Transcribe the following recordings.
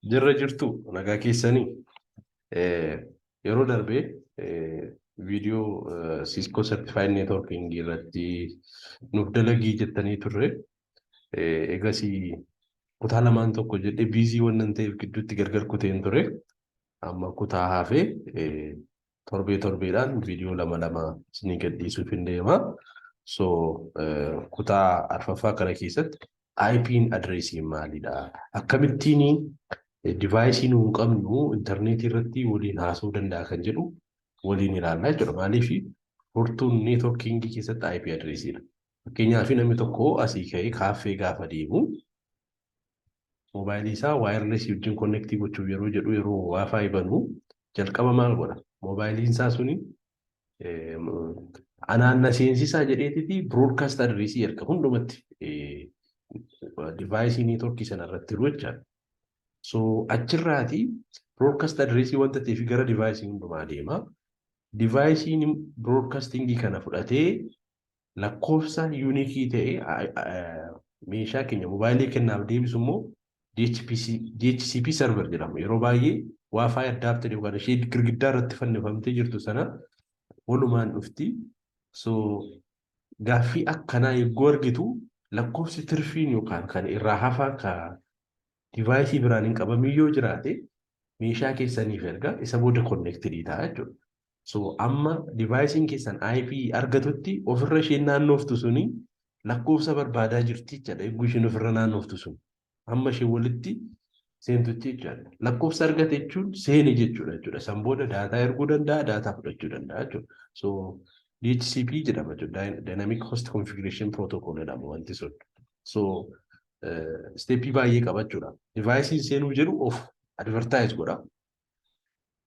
Jirra jirtu nagaa keessanii yeroo darbee viidiyoo Cisco Certified Networking irratti nuuf dalagii jettanii turre. Egas kutaa lamaan tokko jedhee biizii waan ta'eef gidduutti gargar kuteen ture. Amma kutaa hafee torbee torbeedhaan viidiyoo lama lama isinii gadhiisuuf hin deema. So kutaa arfaffaa kana keessatti IP'n adreesiin maalidha? Akkamittiin device nuun qabnu internetii irratti waliin haasa'uu danda'a kan jedhu waliin ilaallaa jechuudha. Maaliif furtuun neetworkingii keessatti IP adreesiidha. Fakkeenyaaf namni tokko asii ka'ee kaaffee gaafa deemu moobaayilii isaa waayirleesii wajjin konneektii gochuuf yeroo jedhu yeroo waafaa banu jalqaba maal godha? Moobaayiliin isaa suni anaanna seensisaa jedheetiti broadcast adreesii erga hundumatti device neetworkii sana irratti jiru jechaadha. So achirraati broadcast adreesii wanta ta'eef gara device hundumaa deema. Device broadcastingii kana fudhatee lakkoofsa yuunikii ta'ee meeshaa keenya moobaayilii kennaaf deebisu immoo DHCP server jedhama. Yeroo baay'ee Wi-Fi adapter yookaan ishee girgiddaa irratti fannifamtee jirtu sana walumaan dhufti. So gaaffii akkanaa eeguu argitu lakkoofsi tirfiin yookaan kan irraa hafaa ka device biraan hin qabamiin yoo jiraate meeshaa keessaniif erga isa booda connected ta'a jechuudha. So amma devicein keessan IP argatutti ofirra ishee naannooftu suni lakkoofsa barbaadaa jirti jechuudha. Eeguu isheen ofirra naannooftu sun amma ishee walitti seentutti jechuudha. Lakkoofsa argate jechuun seene jechuudha. San booda daataa erguu danda'a, daataa fudhachuu danda'a jechuudha. So DHCP jedhama jechuudha. Dynamic Host Configuration Protocol jedhama wanti sun. So steepii baay'ee qabachuudha. Devicein seenuu jedhu of advertise godha.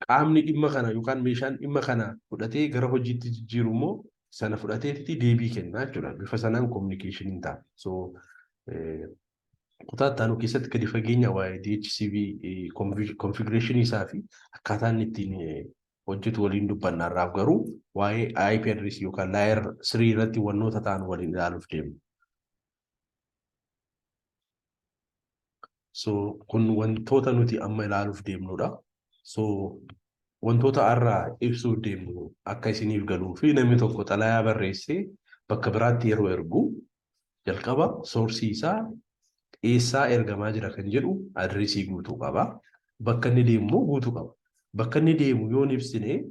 Qaamni dhimma kana yookaan meeshaan dhimma kana fudhatee gara hojiitti jijjiiru immoo sana fudhateetti deebii kenna jechuudha. Bifa sanaan communication ta'a. So kutaa ittaanu keessatti gadi fageenya waa'ee DHCP configuration isaa fi akkaataan ittiin hojjetu waliin dubbanna irraaf garuu waa'ee IP address yookaan layer 3 irratti wannoota ta'an waliin ilaaluuf deemu. So kun wantoota nuti amma ilaaluuf deemnudha. So wantoota irraa ibsuuf deemnu akka isiniif galuu fi namni tokko xalayaa barreessee bakka biraatti yeroo ergu jalqaba soorsii isaa eessaa ergamaa jira kan jedhu adreesii guutuu qaba. Bakka inni deemu guutuu qaba. Bakka inni deemu yoo ibsine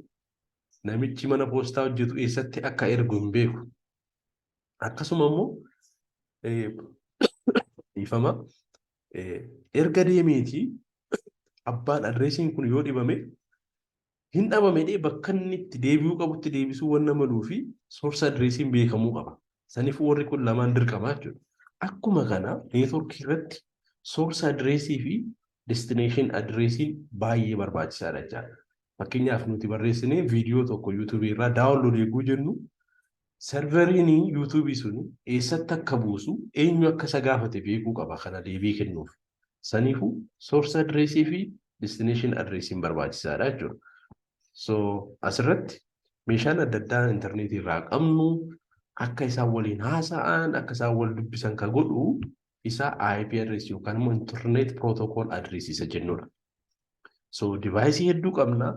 namichi mana poostaa hojjetu eessatti akka ergu hin beeku. Akkasuma immoo ifama erga deemeeti abbaan adreesiin kun yoo dhibame hin dhabamedhee bakka inni itti deebi'uu qabutti deebisuu waan maluu fi source adreesiin beekamuu qaba. Saniifuu warri kun lamaan dirqamaa jechuudha. Akkuma kana neetworkii irratti source adreesii fi destination adreesiin baay'ee barbaachisaadha jechaadha. Fakkeenyaaf nuti barreessinee viidiyoo tokko YouTube irraa daawunlood eeguu jennu serveriin YouTube sun eessatti akka buusu eenyu akka isa gaafate beekuu qaba kana deebii kennuuf. Saniifuu source adreesii fi destination adreesiin barbaachisaadha jechuudha. So asirratti meeshaan adda addaa internetii irraa qabnu akka isaan waliin haasa'an akka isaan wal dubbisan kan godhu isa IP address yookaan immoo internet protocol address isa jennudha. So device hedduu qabna.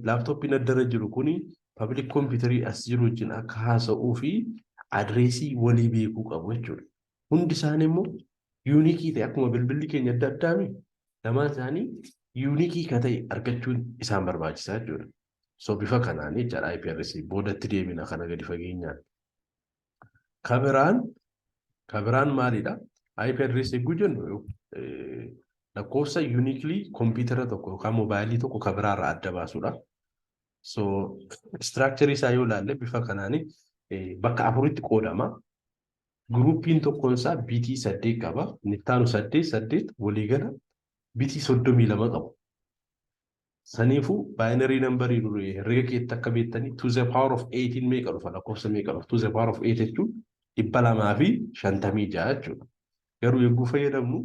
Laptopin addara jiru kuni public computerii as jiru wajjin akka haasa'uu fi adreesii walii beekuu qabu jechuudha. Hundi isaanii immoo yuunikii ta'e akkuma bilbilli keenya adda addaami lamaan isaanii yuunikii ka ta'e argachuun isaan barbaachisaa jechuudha. So bifa kanaan jechaadha IP address boodatti deemina kana gadi fageenyaan. Kabiraan maalidha? IP address eeguu jennu lakkoofsa uniquely computer tokko yookaan moobaayilii tokko kabiraarraa adda baasudha. So structure isaa yoo ilaalle bifa kanaan bakka afuritti qoodama. Groupiin tokkoon isaa BT 8 qaba. Nittaanu 8 waliigala BT 32 qabu. Saniifuu binary numberii dure herrega keetti akka beektanii to the power of 18 meeqa dhufa lakkoofsa meeqa dhufa to the power of 8 jechuun 256 jechuudha. Garuu yogguu fayyadamnu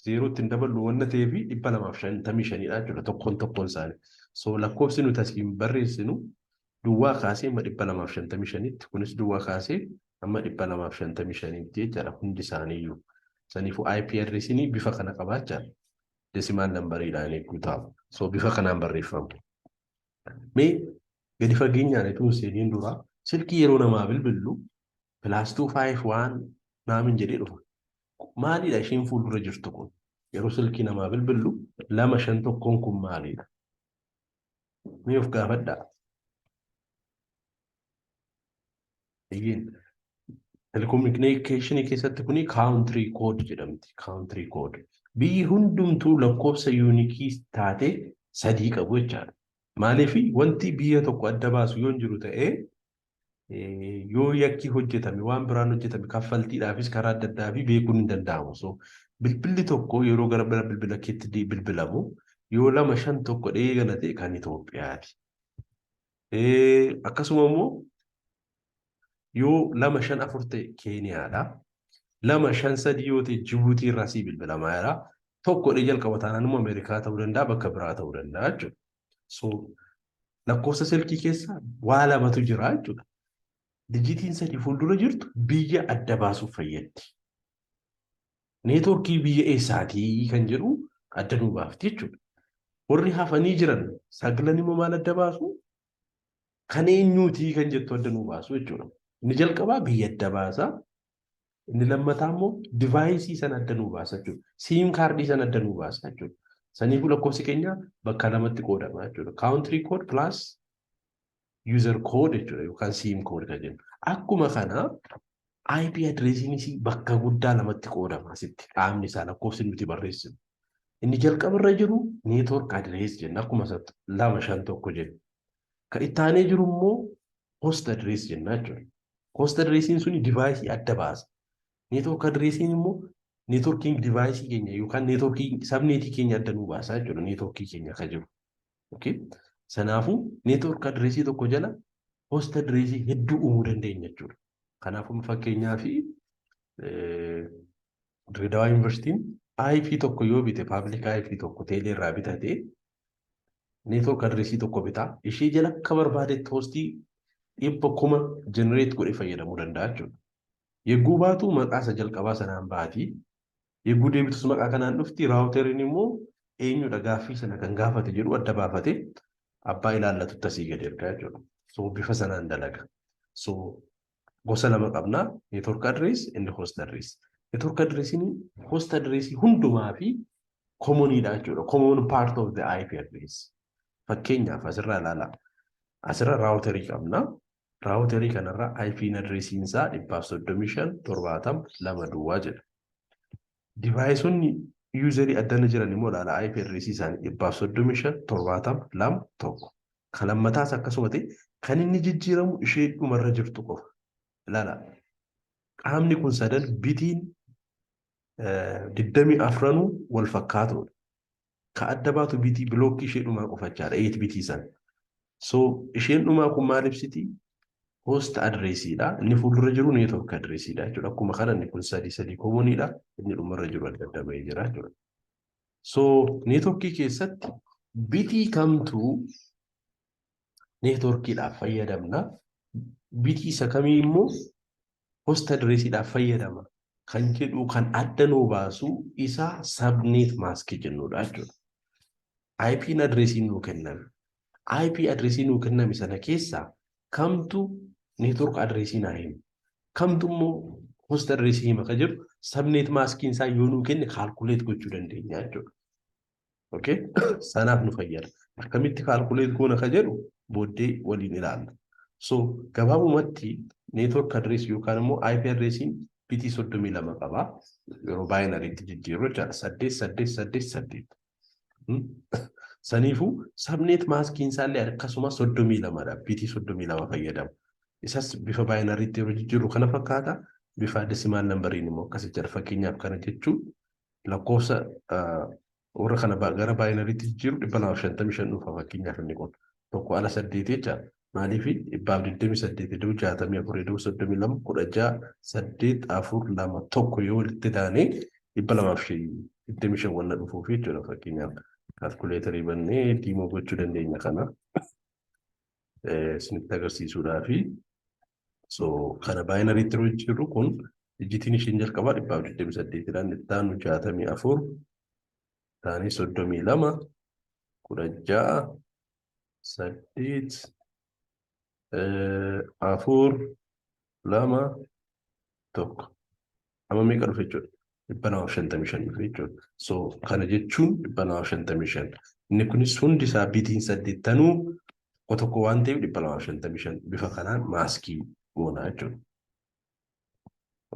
zeerootti hin daballu wanna ta'eef 255 jechuudha tokkoon isaanii. So lakkoofsi nuti asiin barreessinu duwwaa kaasee amma 255tti kunis duwwaa kaasee amma 255tti jechuudha hundi isaaniiyyuu. Saniifuu IP addressiin bifa kana qabaachaa. decimal numberiidhaan eeguu ta'a. So bifa kanaan barreeffamu. Mee gadi fageenyaan itoo seeniin dura silkii yeroo namaa bilbillu +251 naamin jedhee dhufa. Maalidha isheen fuuldura jirtu kun? Yeroo silkii namaa bilbillu 251 kun maalidha? Mee of gaafadhaa. Telecommunication keessatti kuni country code jedhamti. Country code. Biyyi hundumtuu lakkoofsa yuunikii taate 3 qabu jechaadha. Maaliif wanti biyya tokko adda baasu yoo jiru ta'ee yoo yakki hojjetame waan biraan hojjetame kaffaltiidhaafis karaa adda addaa fi beekuun hin danda'amu. So bilbilli tokko yeroo gara bilbila keetti bilbilamu yoo 251 eegalate kan Itoophiyaati. Akkasuma immoo yoo 254 ta'e Keeniyaadha. 253 yoo ta'e Jibuutii irraa sii bilbilamaa jira. Tokko jalqaba taanaan immoo Ameerikaa ta'uu danda'a bakka biraa ta'uu danda'a jechuudha. So lakkoofsa silkii keessa waa lamatu jira jechuudha. Dijitiin 3 fuuldura jirtu biyya adda baasuuf fayyaddi. Neetwoorkii biyya eessaatii kan jedhu adda nu baafti jechuudha. Warri hafanii jiran sagalan immoo maal adda baasu? Kan eenyuutii kan jettu adda nu baasu jechuudha. Inni jalqabaa biyya adda baasaa. Inni lammataa immoo divaayisii sana adda nu baasa jechuudha. Siim kaardii sana adda nu baasa jechuudha. Saniifuu lakkoofsi keenya bakka lamatti qoodama jechuudha. Country code plus user code jechuudha yookaan siim code kan jennu. Akkuma kana IP addressiinis bakka guddaa lamatti qoodama asitti qaamni isaa lakkoofsi nuti barreessinu. Inni jalqabarra jiru network address jenna akkuma 251 jenna. Kan itti aanee jiru immoo host address jenna jechuudha. Host addressiin suni divaayisii adda baasa. Network addressiin immoo networking device keenya yookaan networking subnetii keenya adda nu baasa jechuudha networkii keenya kan jiru. Okay? Sanaafuu network addressii tokko jala host addressii hedduu uumuu dandeenya jechuudha. Kanaafuu fakkeenyaaf Dirreedawaa Yuunivarsiitiin IP tokko yoo bite public IP tokko teelee irraa bitate network addressii tokko bitaa ishee jala akka barbaadetti hostii 100,000 generate godhee fayyadamuu danda'a jechuudha. Yegguu baatu maqaa isa jalqabaa sanaan baati. Yegguu deebitus maqaa kanaan dhufti raawuteriin immoo eenyudha gaaffii sana kan gaafate jedhu adda baafate abbaa ilaallatu tasii gadi ergaa jechuudha. So bifa sanaan dalaga. So gosa lama qabna network address and host address. Network addressiin host addressii hundumaa fi commonidha jechuudha. Common part of the IP address. Fakkeenyaaf asirraa ilaala. Asirra raawuterii qabna. Raawuterii kanarra IP addressiin isaa 135.70 duwwaa jedha. Divaayisonni yuuzarii addana jiran immoo ilaala IP addressii isaanii 135.72 kan lammataas akkasuma ta'e kan inni jijjiiramu ishee dhumarra jirtu qofa. Ilaala. Qaamni kun sadan bitiin 24 wal fakkaatudha. Ka adda baatu bitii bilookkii ishee dhumaa qofachaadha 8 bitii sana. So isheen dhumaa kun maal ibsiti? Host addressiidha. Inni fuuldura jiru network addressiidha jechuudha. Akkuma kana inni kun 3 commonidha. Inni dhumarra jiru adda adda bahee jira jechuudha. So networkii keessatti bitii kamtuu networkiidhaaf fayyadamna. Bitii isa kamii immoo host addressiidhaaf fayyadama. Kan jedhu kan adda nuu baasu isa subnet mask jennudha jechuudha. IP addressii nuu kenname. IP addressii nuu kenname sana keessaa kamtu network addressii naa himu. Kamtu immoo host addressii hima kan jedhu subnet maskiin isaa yoo nuu kenne calculate gochuu dandeenya jechuudha. Okay? Sanaaf nu fayyada. Akkamitti calculate goona kan jedhu booddee waliin ilaalla. So gabaabumatti network address yookaan immoo IP addressiin bitii 32 qaba. Yeroo baay'inariitti jijjiirru jechaadha. 8888. Saniifuu subnet maskiin isaallee akkasuma 32dha. Bitii 32 fayyadamu. Isas bifa baay'inariitti yeroo jijjiirru kana fakkaata. Bifa decimal numberiin immoo akkasii jira. Fakkeenyaaf kana jechuun lakkoofsa warra kana gara baay'inariitti jijjiirru 255 dhufa fakkeenyaaf inni kun. Tokko ala 8 jechaadha. Maaliif 128 yoo walitti taane 255 wanna dhufuuf jechuudha fakkeenyaaf. Kalkuleetarii bannee diimoo gochuu dandeenya kana isinitti agarsiisuudhaaf. So kana baay'inariitti yeroo jirru kun dijitiin isheen jalqabaa 128dhaan itti aanu 64 taanii 32 16 8 4 2 1 amma meeqa dhufe jechuudha 255 dhufe jechuudha so kana jechuun 255 inni kunis hundi isaa bitiin 8 tokko waan ta'eef 255 bifa kanaan maaskii goonaa jechuudha.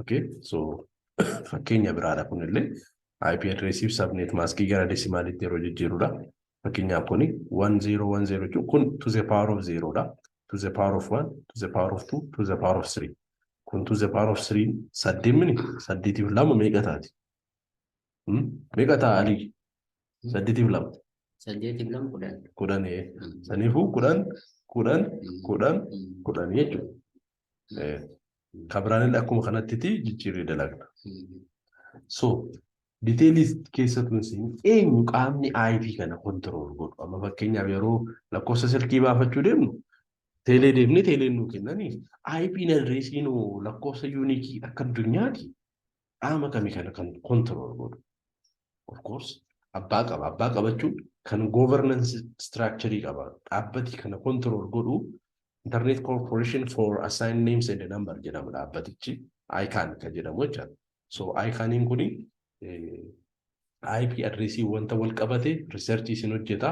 Okay, so fakkeenya biraadha kunillee IP addressiif subnet maaskii gara desimaalitti yeroo jijjiirudha. Fakkeenyaaf kuni 1010 jechuun kun to the power of 0 dha. To the power of 1, to the power of 2, to the power of 3. Kun to the power of 3 saddeemini saddeetiif lama meeqa taati? Meeqa ta'a alii? Saddeetiif lama. Saddeetiif lama kudhan. Kudhan saniifuu kudhan jechuudha. Kabiraanillee akkuma kanatti jijjiirree dalagna. So diteelii keessattuu isin eenyu qaamni IP kana kontirool godhu amma fakkeenyaaf yeroo lakkoofsa silkii baafachuu deemnu teelee deemnee teeleen nuu kennanii IP adreesiin lakkoofsa yuunikii akka addunyaati qaama kamii kana kan kontirool godhu. Of course abbaa qaba abbaa qabachuun kan governance structure qaba dhaabbati kana kontirool godhu Internet Corporation for Assigned Names and Number jedhamu dhaabbatichi ICANN kan jedhamu jechuudha. So ICANNiin kuni IP addressii wanta wal qabate research isin hojjeta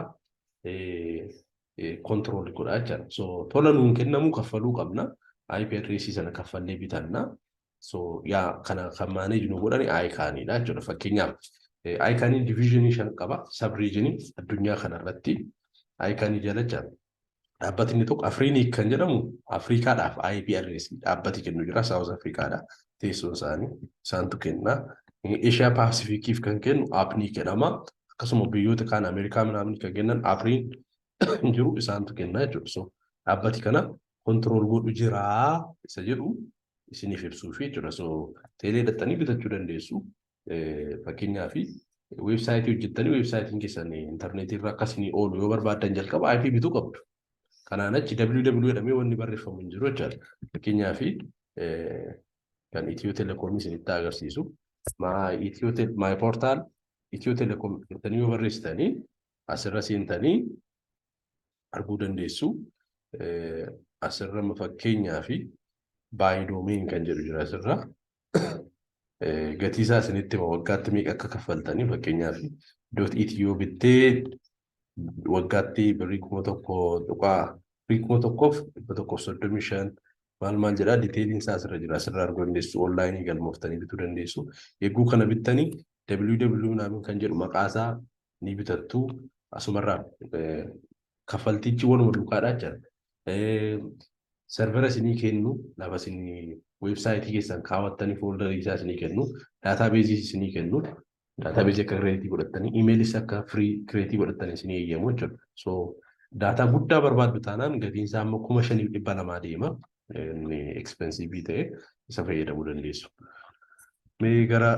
control godha jechuudha. So tola nuun kennamu kaffaluu qabna. IP addressii sana kaffallee bitanna. So yaa kana kan manage nu godhani ICANNidha jechuudha. Fakkeenyaaf ICANNiin divisionii 5 qaba. Sub-regionii addunyaa kanarratti ICANN jala jira. Dhaabbatni tokko Afriinik kan jedhamu Afriikaadhaaf IP addressii dhaabbati kennu jira South Africaadha. Teessoon isaanii isaantu kenna. Asia Pacificiif kan kennu Apni jedhama. Akkasuma biyyoota kaan Ameerikaa manaamni kan kennan Afriin jiru isaantu kenna jechuudha. So dhaabbati kana kontirool godhu jira isa jedhu isiniif ibsuuf jechuudha. So teelee dhattanii bitachuu dandeessu. Fakkeenyaaf weebsaayitii hojjettanii weebsaayitiin keessan intarneetii irra akkasii oolu yoo barbaadan jalqaba IP bituu qabdu. Kanaan achi www jedhamee wanni barreeffamu hin jiru jechuudha. Fakkeenyaaf kan Itiyoo Telekoomii isinitti agarsiisu. My portal Itiyoo Telekoom jettanii yoo barreessitanii asirra seentanii arguu dandeessu. Asirra fakkeenyaaf buy domain kan jedhu jira asirra. Gatii isaa isinitti waggaatti meeqa akka kaffaltanii fakkeenyaaf .itiyoo bittee waggaatti birrii 1,135 maal jedhaa diteeliin isaa asirra jira asirra arguu dandeessu onlaayinii galmooftanii bituu dandeessu eeguu kana bittanii www naamin kan jedhu maqaasaa ni bitattu asumarraa kaffaltichi waluma duukaadhaa jira servera isinii kennu lafa isinii weebsaayitii keessan kaawwattanii fooldarii isaa isinii kennu daataabeezii isinii kennu daataabeezii akka kireetii godhattanii imeelis akka firii kireetii godhattanii isinii eeyyamu jechuudha. So daataa guddaa barbaaddu taanaan gatiin isaa amma 5,200 deema. Inni expensive ta'e isa fayyadamuu dandeessu. Mee gara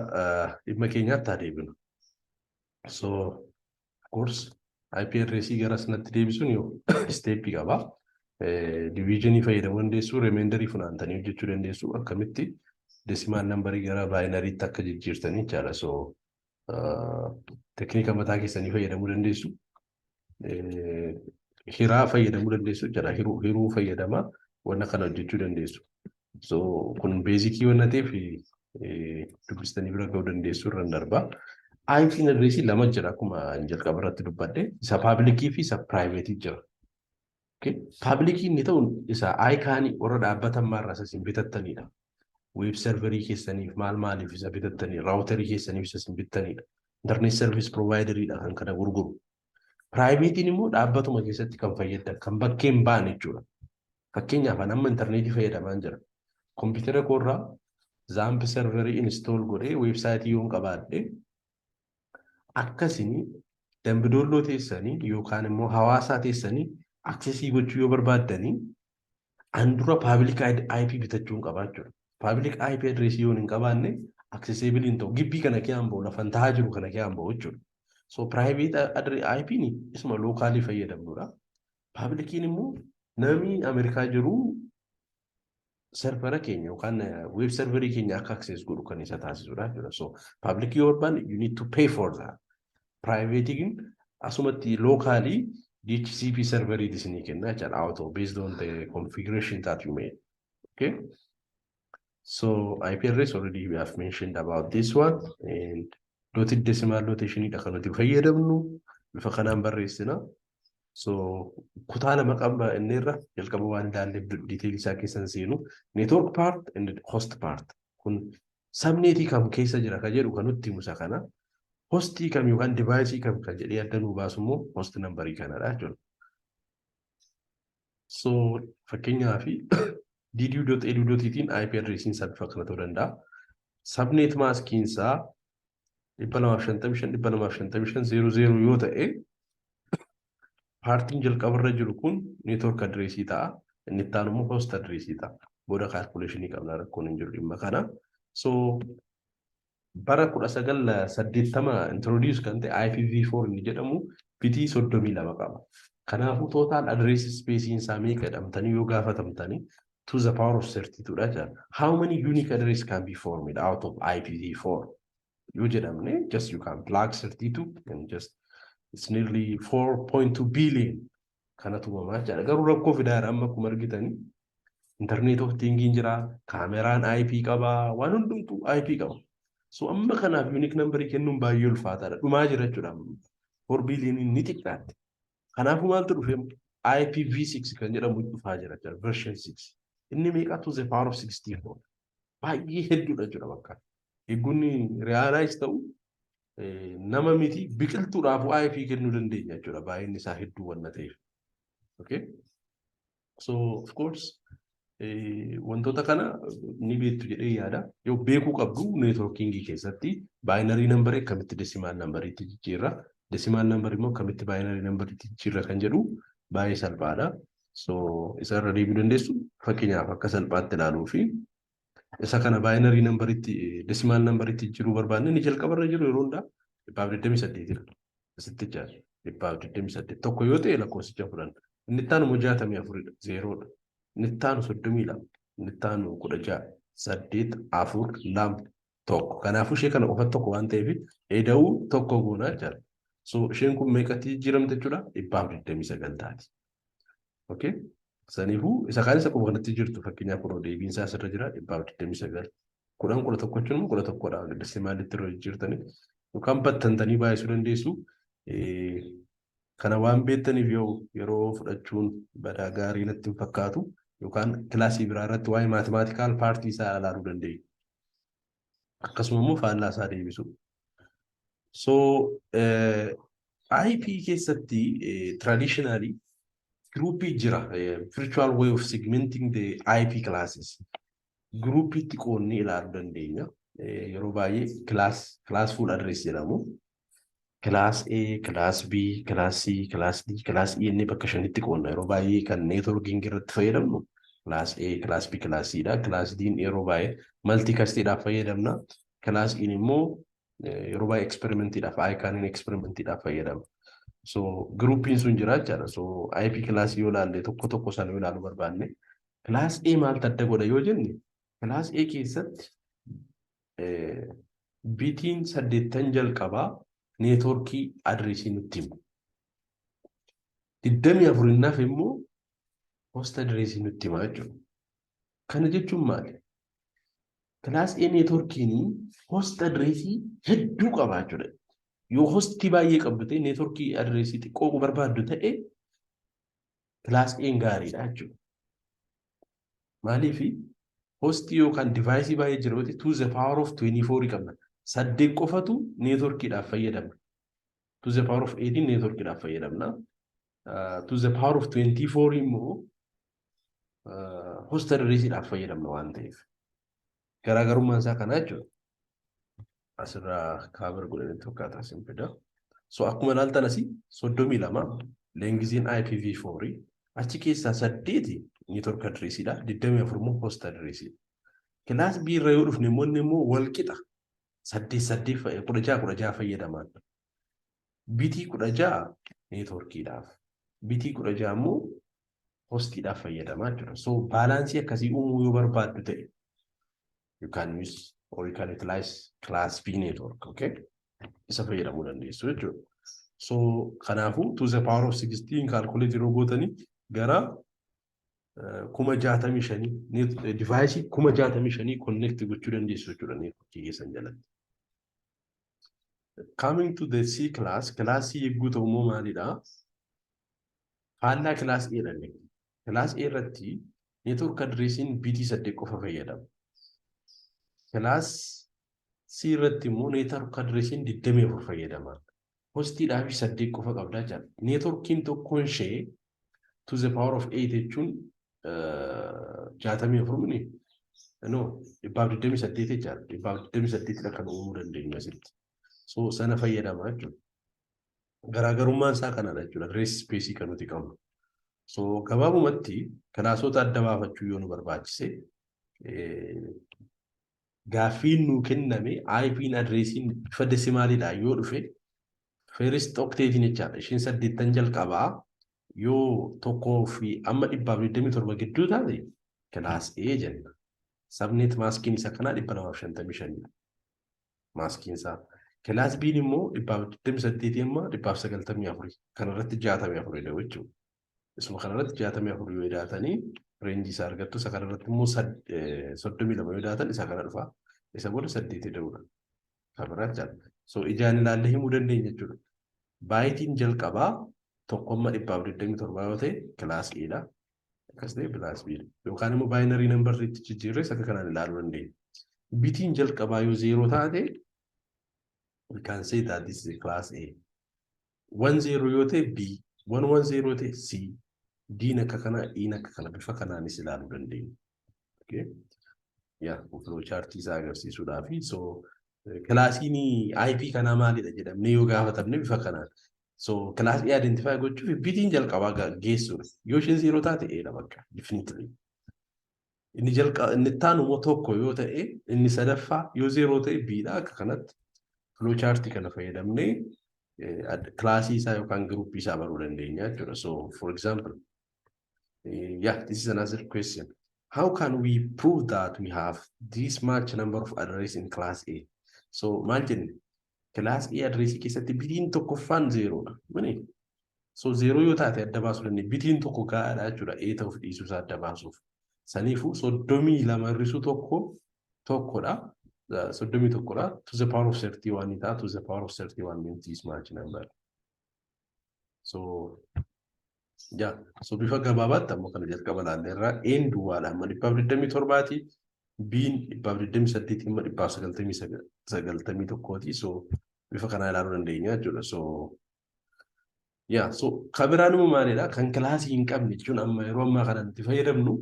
dhimma keenyaatti haa deebinu. So of course IP addressii gara sanatti deebisuun yoo step qaba. Divisionii fayyadamuu dandeessu, remainder funaantanii hojjechuu dandeessu akkamitti decimal number gara binariitti akka jijjiirtanii jechaadha. So tekniika mataa keessanii fayyadamuu dandeessu. Hiraa fayyadamuu dandeessu jechaadha. Hiruu fayyadamaa wanna kana hojjechuu dandeessu. So kun beezikii wanna ta'eef dubbistanii bira ga'uu dandeessu irra darba. IP addressii lama jira akkuma jalqaba irratti dubbadde isa publikii fi isa private jira. Publikii inni ta'u isa ICANN warra dhaabbatan maarraa isa isin bitattanidha. Web serverii keessaniif maaliif isa bitattanii raawutarii keessaniif isa isin bittanidha. Internet service provideridha kan kana gurguru. Privatein immoo dhaabbatuma keessatti kan fayyadaman kan bakkeen ba'an jechuudha. Fakkeenyaaf amma intarneetii fayyadamaa jira. Kompiitara koorraa Zamp serverii install godhee weebsaayitii yoon qabaadhe akkasini dambidolloo teessanii yookaan immoo hawaasaa teessanii aksesii gochuu yoo barbaaddanii andura public IP bitachuun qabaachuudha. Public IP address yoon hin qabaanne accessible hin ta'u gibbii kana keeyaan ba'u lafan tahaa jiru kana keeyaan ba'u jechuudha. So private IP ni isuma locally fayyadamnudha. Publiciin immoo namni Ameerikaa jiru servera keenya yookaan web serverii keenya akka access godhu kan isa taasisudha jechuudha. So public yoo barbaanne you need to pay for that. Private asumatti locally DHCP server is in auto based on the configuration that you made. Okay. So IP address already we have mentioned about this one and dotted decimal notation is going to be if I can so kutala makamba nira jalqaba waan ilaalle detail isaa keessan seenu network part and host part kun subnet kam keessa jira ka jedhu kanutti musa kana host kam yookaan device kam ka jedhee adda nu baasu immoo host number kanadha jechuudha. So fakkeenyaaf dd.edu.tiin IP address isaa bifa kana ta'uu danda'a. Subnet mask isaa 255.255.00 yoo ta'e partiin jalqabarra jiru kun network address ta'a. Inni itti aanu immoo host address ta'a. Booda calculation qabna rakkoon hin jiru dhimma kana. So bara 1980 introduce kan ta'e IPv4 inni jedhamu bitii 32 qaba. Kanaafuu total address space isaa meeqa jedhamtanii yoo gaafatamtanii to the power of 32 dha. How many unique address can be formed out of IPv4? You jedhamne just you can plug 32 and just it's nearly 4.2 billion. Kanatu mama jara garuu rakkoo fidaadha amma akkuma argitanii internet of things jira kaameraan IP qaba waan hundumtu IP qaba. So amma kanaaf unique number kennuun baay'ee ulfaataadha dhumaa jira jechuudha. 4 billion ni xiqqaatti. Kanaafuu maaltu dhufe IPv6 kan jedhamu dhufaa jira version 6. Inni meeqa to the power of 64. Baay'ee hedduudha jechuudha bakka. Eeggunni realize ta'u nama miti biqiltuudhaaf IP kennuu dandeenya jechuudha baay'inni isaa hedduu waan ta'eef. Okay? So of course wantoota kana ni beektu jedhee yaada. Yoo beekuu qabdu networking keessatti binary number akkamitti decimal number itti jijjiirra. Decimal number immoo akkamitti binary number itti jijjiirra kan jedhu baay'ee salphaadha. So isa irra deebi'uu dandeessu fakkeenyaaf akka salphaatti ilaaluu fi isa kana binary number itti decimal number itti jijjiiruu barbaanne ni jalqabarra jiru yeroo hundaa 28 jira. Asitti jira 28 tokko yoo ta'e lakkoofsicha fudhanna. Inni itti aanu 64 0dha. Inni itti aanu 32 inni itti aanu 16 8 4 2 tokko. Kanaafuu ishee kana qofa tokko waan ta'eef eda'uu tokko goonaa jira. So isheen kun meeqatti jijjiiramte jechuudha 29 taati. Okay? Saniifuu isa kaan isa qofa kanatti jirtu fakkeenyaaf kunoo deebiin isaa asirra jira 29. 10 jechuun immoo 11dha. Decimaalitti yeroo jijjiirtanii yookaan battantanii baay'isuu dandeessu. Kana waan beektaniif yeroo fudhachuun badaa gaarii natti hin fakkaatu yookaan kilaasii biraa irratti waa'ee mathematical partii isaa ilaaluu dandeenya. Akkasuma immoo faallaa isaa deebisu. So IP keessatti traditionally groupii jira virtual way of segmenting the IP classes. Groupiitti qoonnee ilaaluu dandeenya. Yeroo baay'ee class full address jedhamu. Class A, Class B, Class C, Class D, Class E inni bakka shanitti qoonna yeroo baay'ee kan networking irratti fayyadamnu Class A, Class B, Class C dha. Class D yeroo baay'ee multicasteedhaaf fayyadamna. Class E immoo yeroo baay'ee experimentiidhaaf iconiin experimentiidhaaf fayyadamna. So groupiin sun jira jechuudha. So IP class yoo ilaalle tokko sana yoo ilaaluu barbaanne Class A maaltu adda godha yoo jenne Class A keessatti bitiin 8 jalqabaa networkii addressii nutti himu. 24 innaaf immoo host addressii nutti himaa jechuudha. Kana jechuun maali? Class A networkiin host addressii hedduu qabaa jechuudha. Yoo hostii baay'ee qabdu ta'e networkii addressii xiqqoo barbaaddu ta'e Class A gaariidha jechuudha. Maaliif hostii yookaan device baay'ee jira yoo ta'e to the power of 24 qabna. 8 qofatu networkiidhaaf fayyadamna. To the power of 18 networkiidhaaf fayyadamna. To the power of 24 immoo host addressiidhaaf fayyadamna waan ta'eef. Garaagarummaan isaa kana jechuudha. Asirraa kaabar godhanitti fakkaata simpidha. So akkuma ilaaltan asii 32 leengiziin IPv4 achi keessaa 8 network addressiidha. 24 immoo host addressiidha. Class B irra yoo dhufne immoo wal qixa. 16 fayyadaman. BT 16 networkiidhaaf. BT 16 immoo hostiidhaaf fayyadamaa jira. So baalaansii akkasii uumuu yoo barbaaddu ta'e you can use or you can utilize Class B network, okay? Isa fayyadamuu dandeessu jechuudha. So kanaafuu to the power of 16 calculate yeroo gootanii gara 65,000 device 65,000 connect gochuu dandeessu jechuudha network keessan jalatti. Coming to the C class eegguu ta'u immoo maalidha? Faallaa class A dha. Class A irratti network addressing BT 8 qofa fayyadama. Class C irratti immoo network addressing 24 fayyadama. Hostiidhaa fi 8 qofa qabdaa jira. Networkiin tokkoon ishee to the power of 8 jechuun 64 mini. No, 28 jechuudha. 28 dha kan uumuu dandeenyu asitti. So sana fayyadama jechuudha. Garaagarummaan isaa kanadha jechuudha. Address space kan nuti qabnu. So gabaabumatti kalaasota adda baafachuu yoo nu barbaachise gaaffiin nu kenname IP'n addressiin bifa desimaalidhaan yoo dhufe first octave jechaadha. Ishiin 8 jalqabaa yoo tokkoo fi amma 127 gidduu taate class A jenna. Subnet maskiin isa kanaa 255. Maskiin isaa. Class B immoo 128 amma 194. Kanarratti 64 dha jechuudha. Isuma kanarratti 64 yoo hidhaatanii reenjii isaa argattu. Isa kanarratti immoo 32 yoo hidhaatan isa kana dhufa. Isa booda 8 da'uudha. Kabiraachaa. So ijaan ilaallee himuu dandeenya jechuudha. Baayitiin jalqabaa tokkomma 127 yoo ta'e class A dha. Akkas ta'e class B dha. Yookaan immoo binary number itti jijjiirree akka kanaan ilaaluu dandeenya. Bitiin jalqabaa yoo 0 taate we can say that this is a class A. 10 yoo ta'e B, 110 yoo ta'e C, D akka kana, E akka kana bifa kanaanis ilaaluu dandeenya. Okay? Yeah, flow chart isaa agarsiisuudhaaf. So classiin IP kanaa maalidha jedhamne yoo gaafatamne bifa kanaan. So class A identify gochuuf bitiin jalqabaa geessuudha. Yoo isheen 0 taate A dha bakka definitely. Inni itti aanu tokko yoo ta'e inni sadaffaa yoo 0 ta'e B dha akka kanatti. Flow chart kana fayyadamne classii isaa yookaan group isaa baruu dandeenya jechuudha. So for example, this is another question. How can we prove that we have this much number of addresses in class A? So imagine class A address keessatti bitiin tokkoffaan 0 dha. So 0 yoo taate adda baasuu dandeenya. Bitiin tokko gaadha jechuudha. A ta'uuf dhiisuu isaa adda baasuuf. Saniifuu 32 hir'isuu tokkodha. 31 to the power of 31 to the power of 31 means this much number. So so bifa gabaabaatti ammoo kana jalqaba ilaalleerraa A'n duwwaadha amma 127ti B'n 128 amma 191ti. So bifa kanaa ilaaluu dandeenya jechuudha. So kabiraan immoo maalidha kan kilaasii hin qabne jechuun amma yeroo ammaa kana nuti fayyadamnu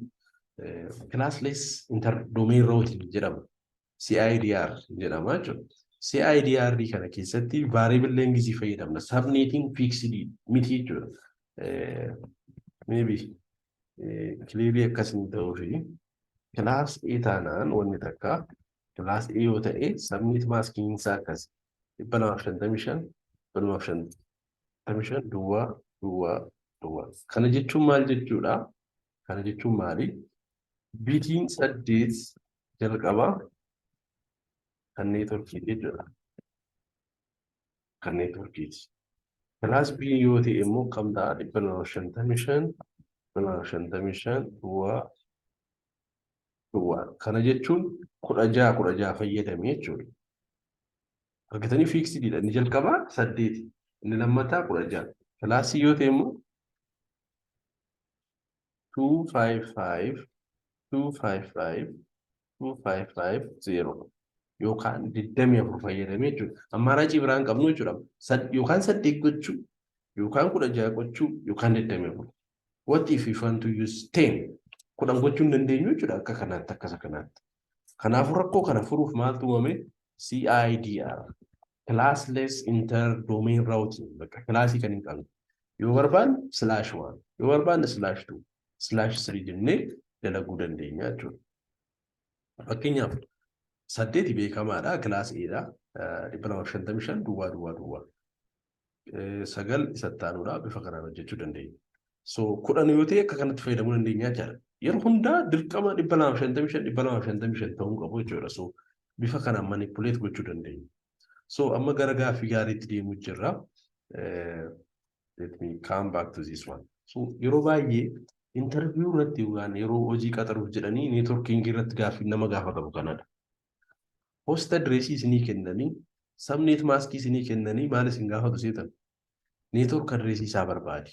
classless interdomain routing jedhama. CIDR jedhama jechuudha. CIDR kana keessatti variable length fayyadamna. Subnetting fixed miti jechuudha. Maybe clearly akkasiin ta'uu fi class A taanaan wanni takka class A yoo ta'e subnet masking isaa akkas 255 duwwaa. Kana jechuun maal jechuudha? Kana jechuun maali? Bitiin 8 jalqabaa kan networkiiti jechuudha. Kan networkiiti. Class B yoo ta'e immoo kam ta'a 255 duwwaa. Kana jechuun 16 fayyadamee jechuudha. Argatanii fixed dha. Inni jalqabaa 8, inni lammataa 16. Class C yoo ta'e immoo 255 yookaan 24 fayyadamee jechuudha. Ammaaraachi biraan qabnu jechuudha. Yookaan 8 gochuu, yookaan 16 gochuu, yookaan 24. What if you want to use 10? 10 gochuu hin dandeenyu jechuudha akka kanaatti akkasa kanaatti. Kanaafuu rakkoo kana furuuf maaltu uumame? CIDR. Classless interdomain routing. Bakka kilaasii kan hin qabne. Yoo barbaanne /1, yoo barbaanne /2, /3 jennee dalaguu dandeenya jechuudha. Fakkeenyaaf 8 beekamaadha class A dha 255 duwwaa. 9 isatti aanuudha bifa kanaan hojjechuu dandeenya. So 10 yoo ta'e akka kanatti fayyadamuu dandeenya jechuudha. Yeroo hundaa dirqama 255 ta'uu qabu jechuudha. So bifa kanaan manipulate gochuu dandeenya. So amma gara gaaffii gaariitti deemuu jirra. let me come back to this one. So yeroo baay'ee interview irratti yookaan yeroo hojii qaxaruuf jedhanii networking irratti gaaffii nama gaafatamu kanadha. Host address isinii kennanii subnet mask isinii kennanii maal isin gaafatu seetan network address isaa barbaadi.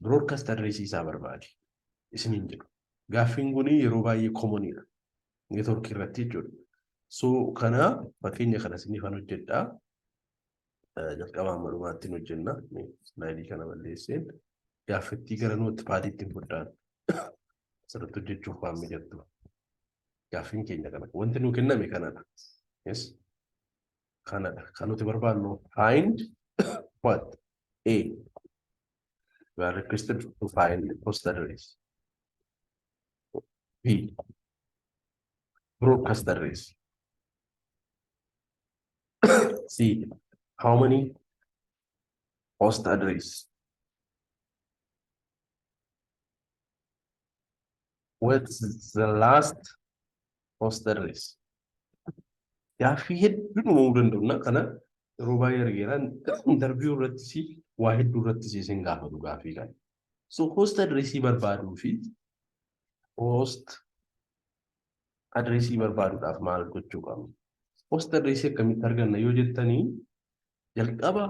Broadcast address isaa barbaadi. Isiniin jedhu. Gaaffiin kun yeroo baay'ee commonidha. Network irratti jechuudha. So kana fakkeenya kana isiniif kan hojjedhaa. Jalqabaan malumaatti hojjenna. Slaayidii kana balleesseen gaaffittii gara nootpaadiitti fudhaan asirratti hojjechuuf waan mijattu. Gaaffiin keenya kana. Wanti nuu kenname kanadha. Yes. Kanadha. Kan nuti barbaannu find what? A. We are requested to find post address. B. Broadcast address. C. How many host address? What's the last host address? Gaaffii hedduu uumamuu danda'u. Kana yeroo baay'ee argeeraan interview irratti waa hedduu irratti isin gaafatu gaaffii kana. So host addressii barbaaduu fi host addressii barbaaduudhaaf maal gochuu qabna? Host addressii akkamitti arganna yoo jettanii jalqaba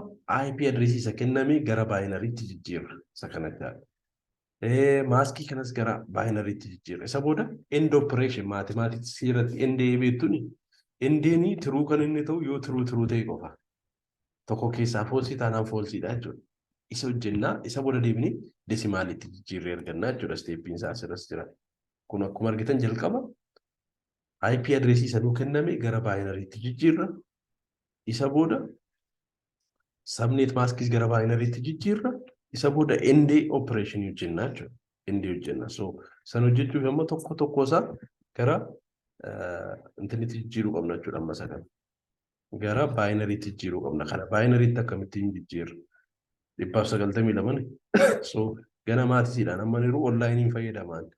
IP addressii isa kenname gara baayinariitti jijjiirra. Isa kanatti maaskii kanas gara baayinariitti jijjiirra. Isa booda end operation maatimaatiksii irratti end beektuni. Endeenii tiruu kan inni ta'u yoo tiruu ta'e qofa. Tokko keessaa foolsii taanaan foolsiidha jechuudha. Isa hojjennaa isa booda deebinee desimaalitti jijjiirree argannaa jechuudha. Steeppiin isaa asirras jira. Kun akkuma argitan jalqaba IP addressii isa nuu kenname gara baayinariitti jijjiirra. Isa booda subnet maskis gara baayinariitti jijjiirra. Isa booda end operation hojjennaa jechuudha. End hojjenna. So san hojjechuuf amma tokko isaa gara interneti jijjiiruu qabna jechuudha amma isa kana. Gara baayinariitti jijjiiruu qabna. Kana baayinariitti akkamittiin jijjiirra? 192 so gana maatisiidhaan amma jiru onlaayiniin fayyadamaan.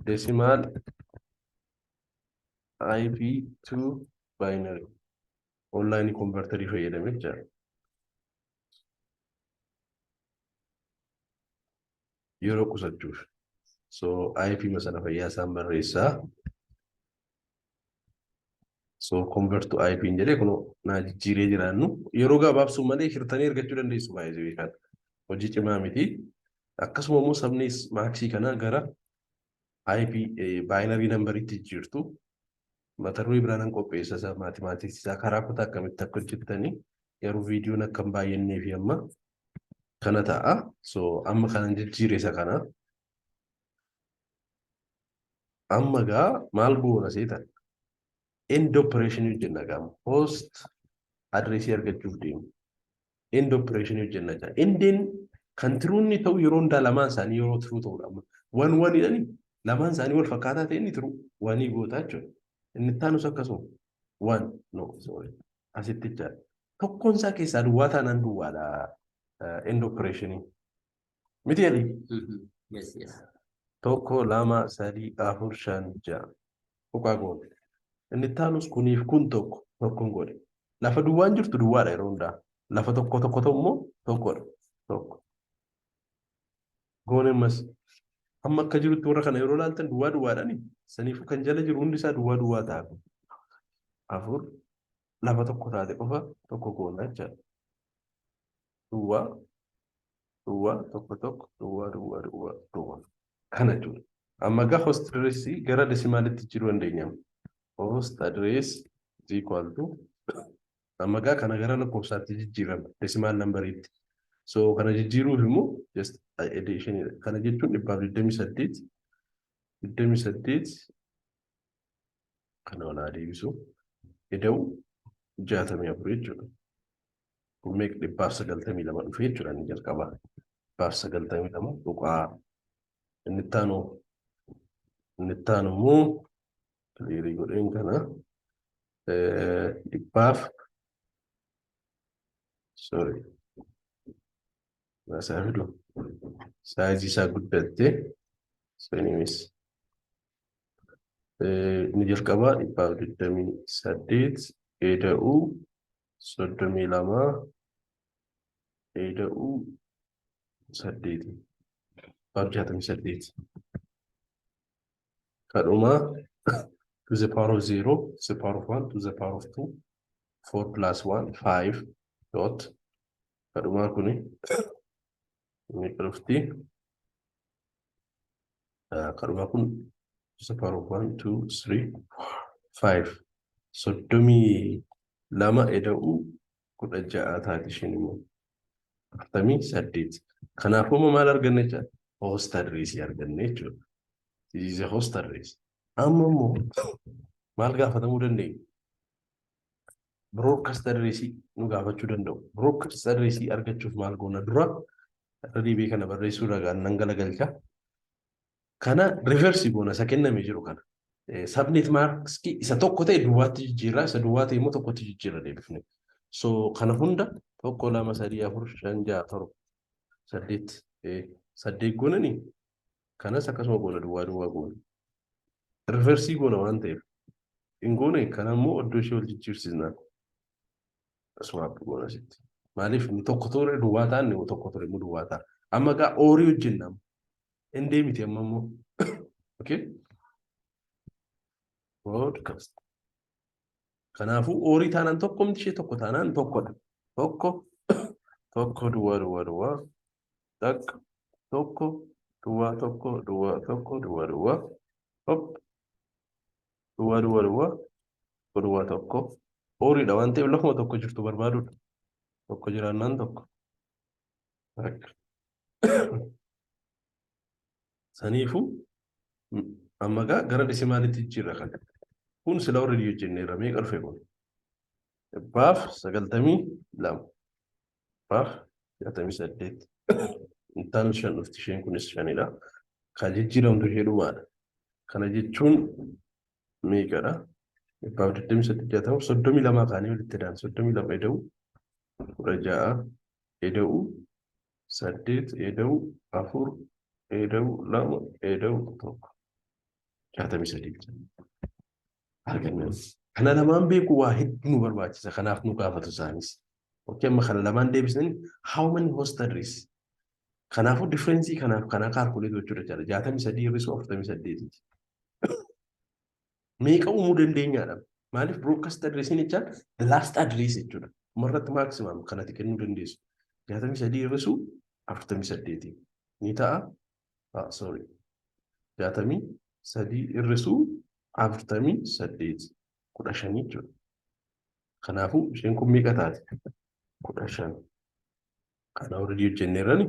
Decimal IP to binary online converter fayyadame jechuudha. Yeroo qusachuuf. So IP masana fayyaa isaan barreessaa. So convert to IP in jedhee kun naa jijjiiree jiraannu yeroo gabaabsuu malee hirtanii argachuu dandeessu baay'ee kan hojii cimaa miti. Akkasuma immoo sabnis maaksii kana gara IP binary number itti jijjiirtu. Mata duree biraan qopheessa isaa maatimaatiksii isaa karaa kutaa akkamitti akka hojjettanii yeroo viidiyoon akka hin baay'annee fi amma kana ta'a. So amma kanan jijjiiree isa kana. Amma gaa maal goona seetan? End operation hojjenna gaamu. Host addressii argachuuf deemu. End operation hojjenna jaa. Endin kan tiruunni ta'u yeroo hundaa lamaan isaanii yeroo tiruu ta'udha. Waan jedhanii lamaan isaanii wal fakkaataa ta'e inni tiruu waanii gootaa jechuudha. Inni taanus akkasuma waan no sorry asitti jaa. Tokkoon isaa keessaa duwwaa taanaan duwwaadha. End operationii. Miti yali? Yes, yes. Tokko lama sadii afur shan ja'a. Dhugaa goone. Inni taanus kuniif kun tokkoon godhe. Lafa duwwaan jirtu duwwaadha yeroo hundaa. Lafa tokko immoo tokkodha. Tokko. Goone mas amma akka jirutti warra kana yeroo laaltan duwwaadhaani. Saniif kan jala jiru hundi isaa duwwaa ta'a. Afur lafa tokko taate qofa tokko goona jechaadha. Duwwaa tokko duwwaa. Kana jechuudha. Amma gaa host addressii gara desimaalitti jiruu dandeenya. Host address is equal to amma gaa kana gara lakkoofsaatti jijjiirama decimal numberiitti. So kana jijjiiruuf immoo just addition kana jechuun 28 kana wal deebisu eda'u 64 jechuudha. Kun meeqa 192 dhufee jechuudha inni jalqaba 192 dhugaa inni taanu immoo clearly godheen kana sorry masaafidu saayizii isaa guddatte so anyways inni jalqaba 128 eda'u soddomii lamaa ida'uu saddeeti. Baaf 68. Kadhumaa to the power of 0, to the power of 1, to the power of 2, 4 plus 1, 5 dot. Kadhumaa kuni inni dhufti. Kadhumaa kun to the power of 1, 2, 3, 5. Soddomii lama ida'uu 16 taati isheen immoo. 48. Kanaafuu maal arganne jechuudha? Host address arganne jechuudha. This is a host address. Amma immoo maal gaafatamuu dandeenya? Broadcast address nu gaafachuu danda'u. Broadcast address argachuuf maal goona dura? Riibii kana barreessuu dhagaan nan galagalcha. Kana reverse goona isa kennamee jiru kana. Subnet mask isa tokko ta'e duwwaatti jijjiirra, isa duwwaa ta'e immoo tokkotti jijjiirra deebifne. So kana hunda 1 2 3 4 5 6 7 8 goonani kanas akkasuma goona duwwaa goona. Reverse goona waan ta'eef hin goone kana immoo iddoo ishee wal jijjiirsisnaan swap goona sitti. Maaliif inni tokko ture duwwaa ta'an inni tokko ture immoo duwwaa ta'a. Amma gaa oorii hojjennam. Indee miti amma immoo. Okay? Broadcast. Kanaafuu oorii taanaan tokko miti ishee tokko taanaan tokkodha. Tokko duwwaa. Tak tokko duwwaa. Hop. Duwwaa tokko. Ooriidha waan ta'eef lafuma tokko jirtu barbaadudha. Tokko jiraannaan tokko. Saniifuu amma gara desimaalitti jijjiirra kana. Kun sila warri hojjenneerra meeqa dhufe kun? Baaf 92. Baaf 68. Intaan 5 dhufti isheen kunis 5dha. Kan jijjiiramtu ishee dhumaadha. Kana jechuun meeqadha? Baaf 28 32 kaanii walitti dhaan 32 eda'u 16 eda'u 8 eda'u 4 eda'u 2 eda'u 1 63. Arganna. Kana lamaan beeku waa hedduu nu barbaachisa. Kanaaf nu gaafatu isaanis. Okay, amma kana lamaan deebisneen how many host address? Kanaafuu difference kanaaf kana calculate gochuudha jechuudha. 63 irrisuu 48. Meeqa uumuu dandeenyaadha? Maaliif broadcast address jechaan the last address jechuudha. Marratti maximum kanatti kennuu dandeessu. 63 irrisuu 48. Ni ta'a? Sorry. 63 irrisuu 48 15 jechuudha. Kanaafuu isheen kun meeqa taate? 15. Kana already hojjenneerrani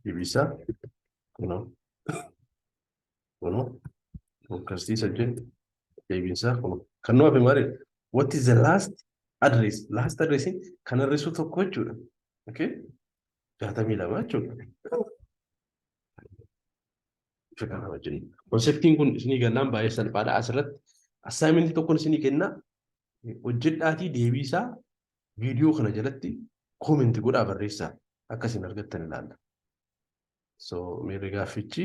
deebisaa kunoo broadcastii sajjeen deebisaa kunoo kan nu hafe maali? What is the last address? Last address kan irrisuu tokko jechuudha. Okay? 62 jechuudha. Kana wajjin. Konseptiin kun isinii gannaan baay'ee salphaadha. Asirratti assignment tokkoon isinii kennaa hojjedhaatii deebisaa viidiyoo kana jalatti comment godhaa barreessaa akkasiin argattan ilaalla. So meerri gaaffichi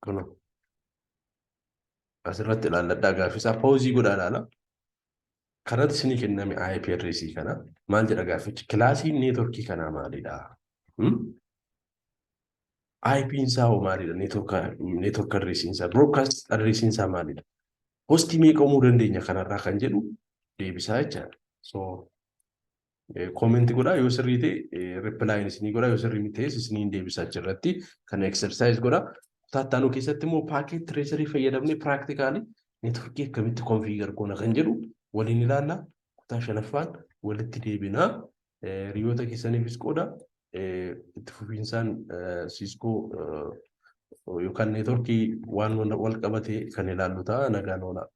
kun asirratti ilaalladhaa gaaffisaa pauzii godhaa ilaala. Kanatti isinii kenname IP address kana maal jedha gaaffichi? Kilaasiin neetworkii kanaa maalidha? IP isaa hoo maalidha? Network address isaa, broadcast address isaa maalidha? Hostii meeqa uumuu dandeenya kanarraa kan jedhu deebisaa jechaadha. So comment godhaa yoo sirrii ta'e reply isinii godhaa yoo sirrii miti ta'es isiniin deebisaa jirratti kan exercise godhaa. Tattaanuu keessatti immoo packet tracery fayyadamnee practically networkii akkamitti configure goona kan jedhu waliin ilaalla. Kutaa 5ffaan walitti deebinaa. Hiriyoota keessaniifis qooda itti fufiinsaan Cisco yookaan networkii waan wal qabatee kan ilaallu ta'a nagaan oolaa.